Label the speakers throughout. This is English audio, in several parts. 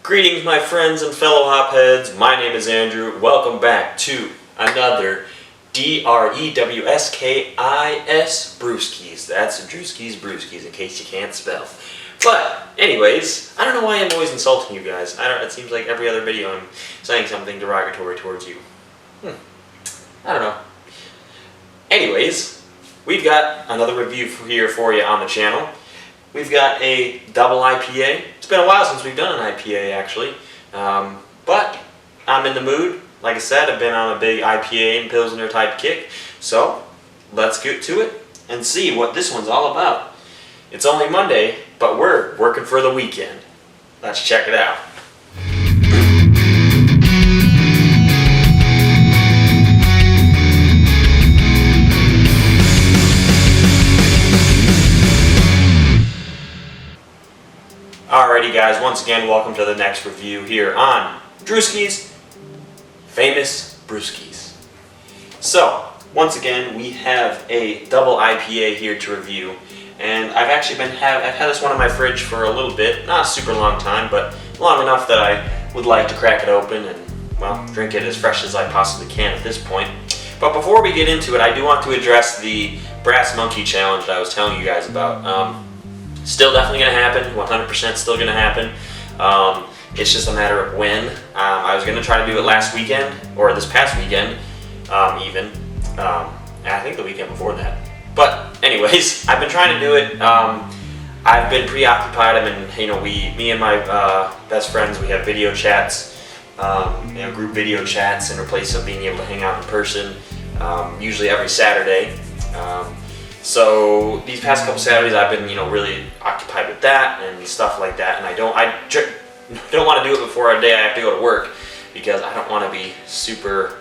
Speaker 1: Greetings, my friends and fellow hopheads. My name is Andrew. Welcome back to another DrewskisBrewskis. That's DrewskisBrewskis, in case you can't spell. But, anyways, I don't know why I'm always insulting you guys. It seems like every other video I'm saying something derogatory towards you. I don't know. Anyways, we've got another review here for you on the channel. We've got a double IPA. It's been a while since we've done an IPA, actually. But I'm in the mood. Like I said, I've been on a big IPA and Pilsner type kick. So, let's get to it and see what this one's all about. It's only Monday, but we're working for the weekend. Let's check it out. Alrighty guys, once again welcome to the next review here on Drewskis Famous Brewskis. So, once again we have a double IPA here to review, and I've actually I've had this one in my fridge for a little bit, not a super long time, but long enough that I would like to crack it open and, well, drink it as fresh as I possibly can at this point. But before we get into it, I do want to address the Brass Monkey Challenge that I was telling you guys about. Still definitely going to happen, 100% still going to happen. It's just a matter of when. I was going to try to do it last weekend, or this past weekend, even. I think the weekend before that. But anyways, I've been trying to do it. I've been preoccupied. Me and my best friends, we have video chats, group video chats in place of being able to hang out in person, usually every Saturday. So these past couple Saturdays I've been, really occupied with that and stuff like that, and I don't want to do it before a day I have to go to work, because I don't want to be super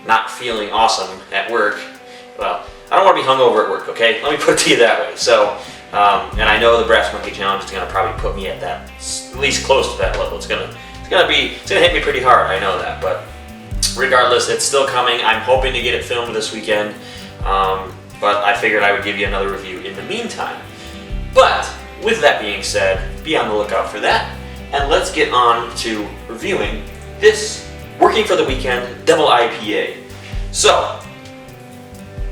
Speaker 1: not feeling awesome at work. Well, I don't want to be hungover at work, okay? Let me put it to you that way. So, and I know the Brass Monkey Challenge is going to probably put me at that, at least close to that level. It's gonna hit me pretty hard, I know that, but regardless, it's still coming. I'm hoping to get it filmed this weekend. But I figured I would give you another review in the meantime. But with that being said, be on the lookout for that, and let's get on to reviewing this Working for the Weekend Double IPA. So,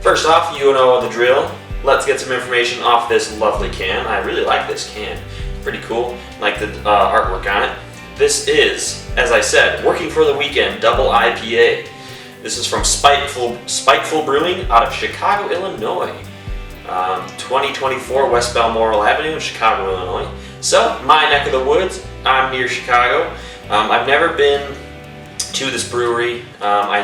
Speaker 1: first off, you know the drill. Let's get some information off this lovely can. I really like this can. Pretty cool. Like the artwork on it. This is, as I said, Working for the Weekend Double IPA. This is from Spiteful Brewing out of Chicago, Illinois. 2024 West Balmoral Avenue in Chicago, Illinois. So, my neck of the woods. I'm near Chicago. I've never been to this brewery. I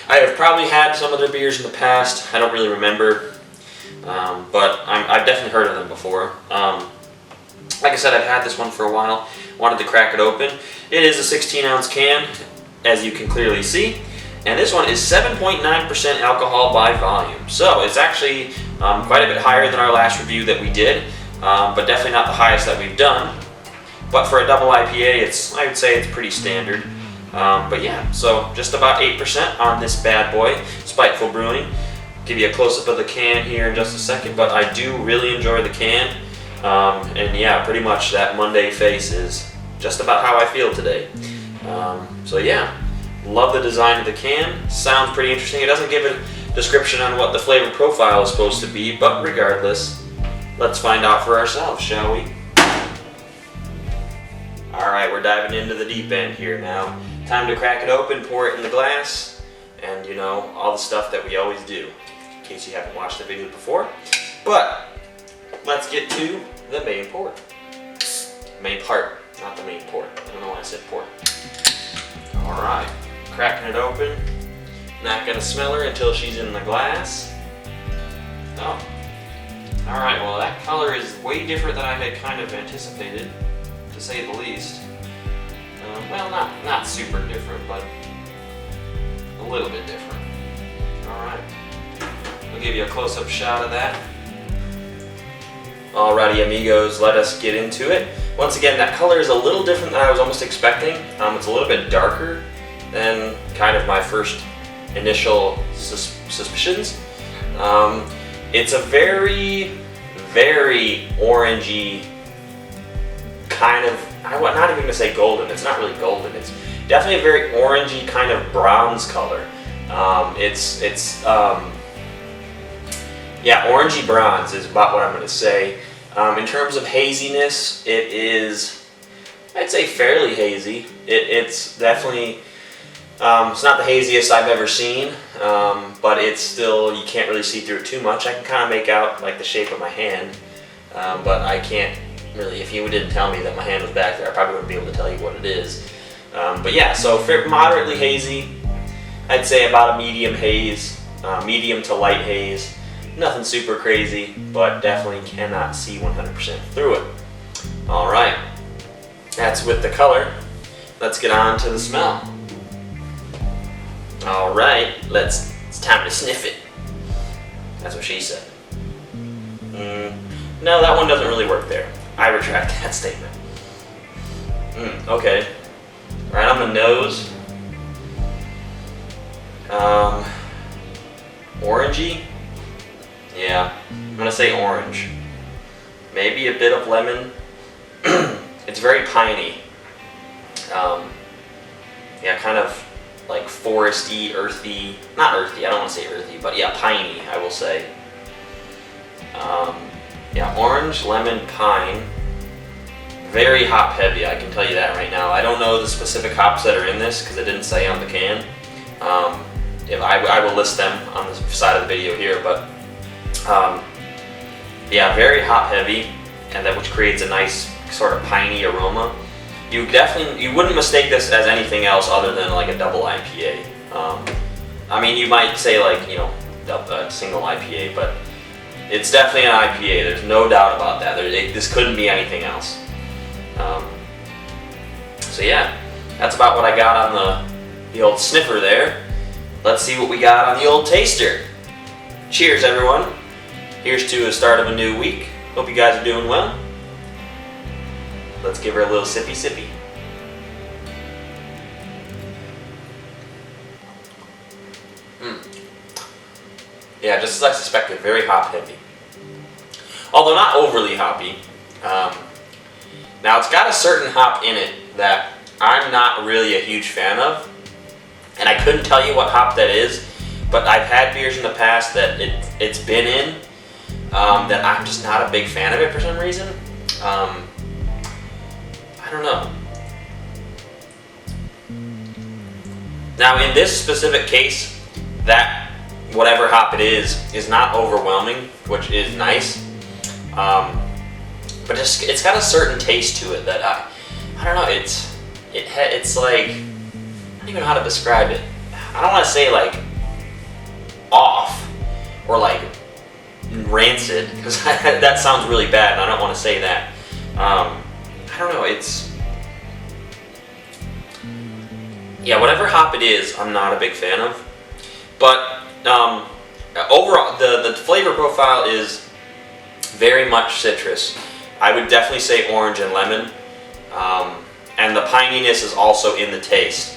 Speaker 1: have probably had some of their beers in the past. I don't really remember. But I've definitely heard of them before. Like I said, I've had this one for a while. Wanted to crack it open. It is a 16-ounce can, as you can clearly see. And this one is 7.9% alcohol by volume. So it's actually quite a bit higher than our last review that we did, but definitely not the highest that we've done. But for a double IPA, I would say it's pretty standard. But yeah, so just about 8% on this bad boy, Spiteful Brewing. Give you a close-up of the can here in just a second, but I do really enjoy the can. And yeah, pretty much that Monday face is just about how I feel today. So yeah. Love the design of the can. Sounds pretty interesting. It doesn't give a description on what the flavor profile is supposed to be, but regardless, let's find out for ourselves, shall we? Alright, we're diving into the deep end here now. Time to crack it open, pour it in the glass, and all the stuff that we always do, in case you haven't watched the video before. But, let's get to the main port. Main part, not the main port. I don't know why I said port. Alright. Cracking it open. Not gonna smell her until she's in the glass. Oh. Alright, well that color is way different than I had kind of anticipated, to say the least. Well, not super different, but a little bit different. Alright. I'll give you a close-up shot of that. Alrighty, amigos, let us get into it. Once again, that color is a little different than I was almost expecting. It's a little bit darker than kind of my first initial suspicions. It's a very, very orangey kind of I'm not even gonna say golden. It's not really golden. It's definitely a very orangey kind of bronze color. Yeah, orangey bronze is about what I'm gonna say. In terms of haziness, it is, I'd say, fairly hazy. It's definitely, it's not the haziest I've ever seen, but it's still, you can't really see through it too much. I can kind of make out like the shape of my hand, but I can't really, if you didn't tell me that my hand was back there, I probably wouldn't be able to tell you what it is. But yeah, so moderately hazy. I'd say about a medium haze, medium to light haze. Nothing super crazy, but definitely cannot see 100% through it. All right, that's with the color. Let's get on to the smell. All right, it's time to sniff it. That's what she said. No, that one doesn't really work there. I retract that statement. Okay, right on the nose. Orangey. Yeah, I'm gonna say orange. Maybe a bit of lemon. It's very piney. Yeah, kind of like foresty, earthy. Not earthy, I don't want to say earthy, but yeah, piney, I will say. Yeah, orange, lemon, pine. Very hop heavy, I can tell you that right now. I don't know the specific hops that are in this because it didn't say on the can. If I will list them on the side of the video here, but yeah, very hop heavy, and that which creates a nice sort of piney aroma. You wouldn't mistake this as anything else other than like a double IPA. I mean, you might say like, you know, a single IPA, but it's definitely an IPA. There's no doubt about that. This couldn't be anything else. So yeah, that's about what I got on the old sniffer there. Let's see what we got on the old taster. Cheers, everyone. Here's to the start of a new week. Hope you guys are doing well. Let's give her a little sippy sippy. Yeah, just as I suspected, very hop heavy. Although not overly hoppy. Now it's got a certain hop in it that I'm not really a huge fan of. And I couldn't tell you what hop that is, but I've had beers in the past that it's been in, that I'm just not a big fan of it for some reason. I don't know. Now in this specific case, that whatever hop it is not overwhelming, which is nice. But it's got a certain taste to it that I don't know. It's like, I don't even know how to describe it. I don't want to say like off or like rancid, because that sounds really bad and I don't want to say that. I don't know, yeah, whatever hop it is, I'm not a big fan of. But overall, the flavor profile is very much citrus. I would definitely say orange and lemon. And the pininess is also in the taste.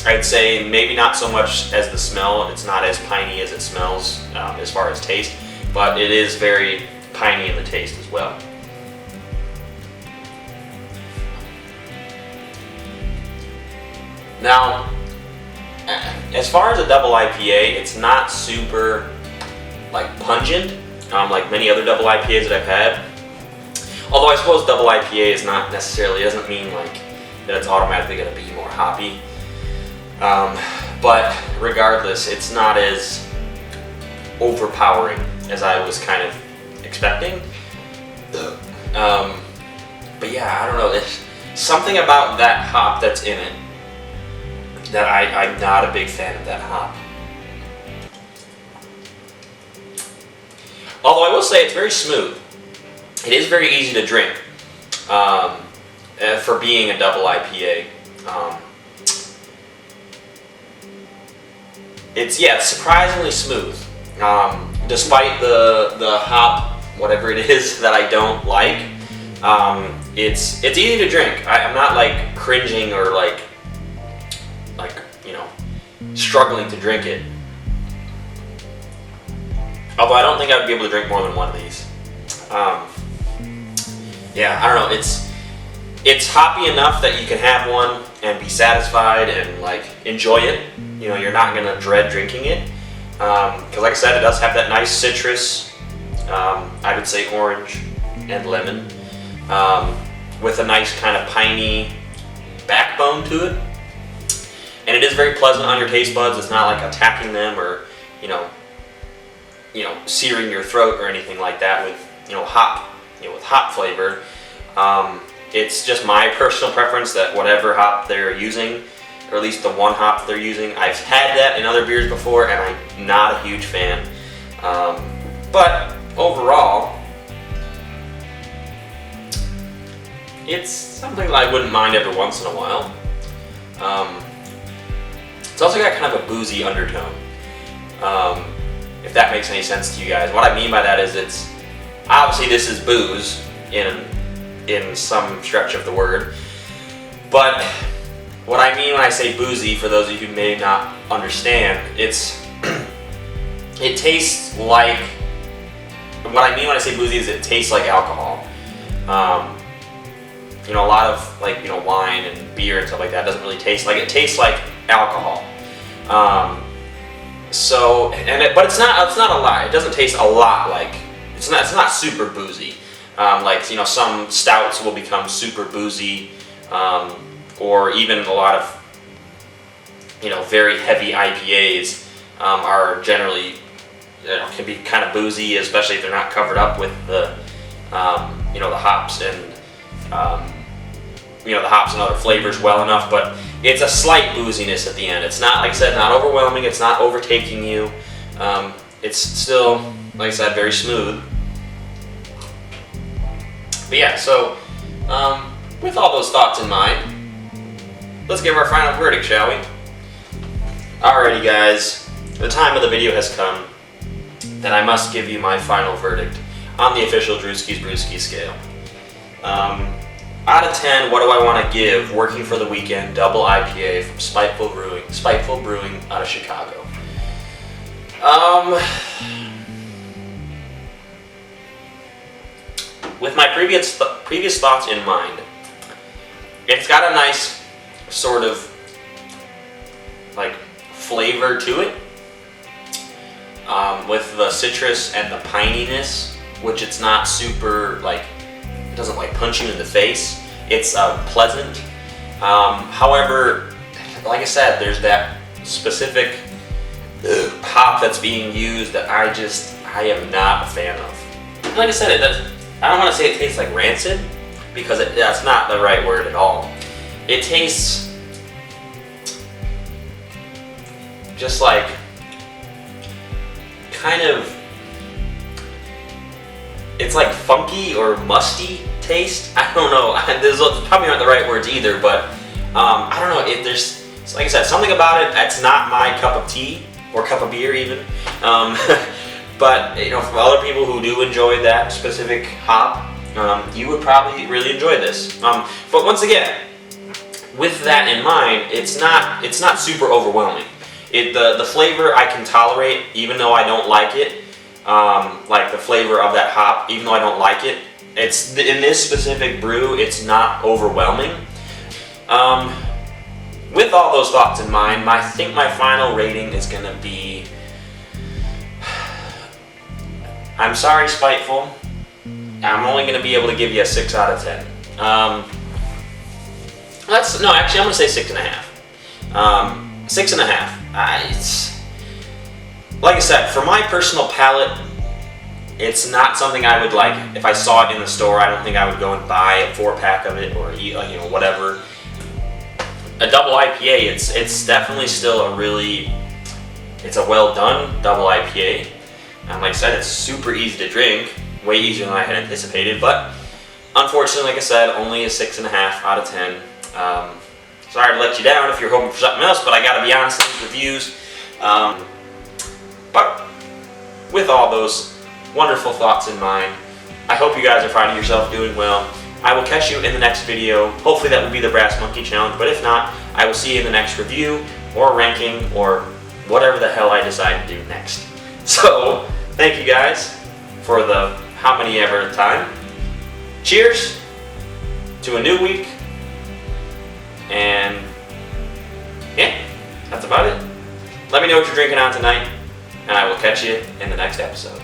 Speaker 1: I'd say maybe not so much as the smell. It's not as piney as it smells as far as taste, but it is very piney in the taste as well. Now, as far as a double IPA, it's not super like pungent, like many other double IPAs that I've had. Although I suppose double IPA is not necessarily, doesn't mean like that it's automatically going to be more hoppy. But regardless, it's not as overpowering as I was kind of expecting. But yeah, I don't know, there's something about that hop that's in it that I'm not a big fan of that hop. Although I will say it's very smooth. It is very easy to drink for being a double IPA. It's surprisingly smooth, despite the hop, whatever it is that I don't like. It's easy to drink. I'm not like cringing or like struggling to drink it. Although I don't think I would be able to drink more than one of these. yeah, I don't know. It's hoppy enough that you can have one and be satisfied and like enjoy it. You know, you're not gonna dread drinking it because, like I said, it does have that nice citrus. I would say orange and lemon with a nice kind of piney backbone to it, and it is very pleasant on your taste buds. It's not like attacking them or you know searing your throat or anything like that with with hop flavor. It's just my personal preference that whatever hop they're using, or at least the one hop they're using, I've had that in other beers before and I'm not a huge fan. But overall, it's something that I wouldn't mind every once in a while. It's also got kind of a boozy undertone, if that makes any sense to you guys. What I mean by that is it's obviously this is booze in some stretch of the word, but what I mean when I say boozy, for those of you who may not understand, it tastes like, what I mean when I say boozy is it tastes like alcohol. A lot of wine and beer and stuff like that doesn't really taste like it. Tastes like alcohol. But it's not a lot. It doesn't taste a lot like, it's not super boozy. Some stouts will become super boozy, or even a lot of very heavy IPAs are generally can be kind of boozy, especially if they're not covered up with the the hops and the hops and other flavors well enough. But it's a slight booziness at the end. It's not, like I said, not overwhelming. It's not overtaking you. It's still, like I said, very smooth. But yeah, so with all those thoughts in mind, let's give our final verdict, shall we? Alrighty guys, the time of the video has come that I must give you my final verdict on the official DrewskisBrewskis scale. Out of 10, what do I want to give Working for the Weekend Double IPA from Spiteful Brewing out of Chicago? With my previous thoughts in mind, it's got a nice sort of like flavor to it, with the citrus and the pininess, which it's not super it doesn't punch you in the face. It's pleasant. However, like I said, there's that specific hop that's being used that I am not a fan of. Like I said, I don't want to say it tastes like rancid, because that's not the right word at all. It tastes just like kind of, it's like funky or musty taste. I don't know. Those probably aren't the right words either, but I don't know. There's, like I said, something about it that's not my cup of tea or cup of beer even. But for other people who do enjoy that specific hop, you would probably really enjoy this. But once again, with that in mind, it's not super overwhelming. The flavor I can tolerate, even though I don't like it. Like the flavor of that hop, even though I don't like it, it's in this specific brew, it's not overwhelming. With all those thoughts in mind, I think my final rating is gonna be, I'm sorry, Spiteful, I'm only gonna be able to give you a 6 out of 10. Actually I'm gonna say 6.5. 6.5. It's, like I said, for my personal palate, it's not something I would like. If I saw it in the store, I don't think I would go and buy a 4-pack of it or whatever. A double IPA, it's definitely still it's a well done double IPA. And like I said, it's super easy to drink, way easier than I had anticipated. But unfortunately, like I said, only a 6.5 out of 10. Sorry to let you down if you're hoping for something else, but I gotta be honest in these reviews. But with all those wonderful thoughts in mind, I hope you guys are finding yourself doing well. I will catch you in the next video. Hopefully that will be the Brass Monkey Challenge, but if not, I will see you in the next review or ranking or whatever the hell I decide to do next. So, thank you guys for the how many ever time. Cheers, to a new week. And yeah, that's about it. Let me know what you're drinking on tonight, and I will catch you in the next episode.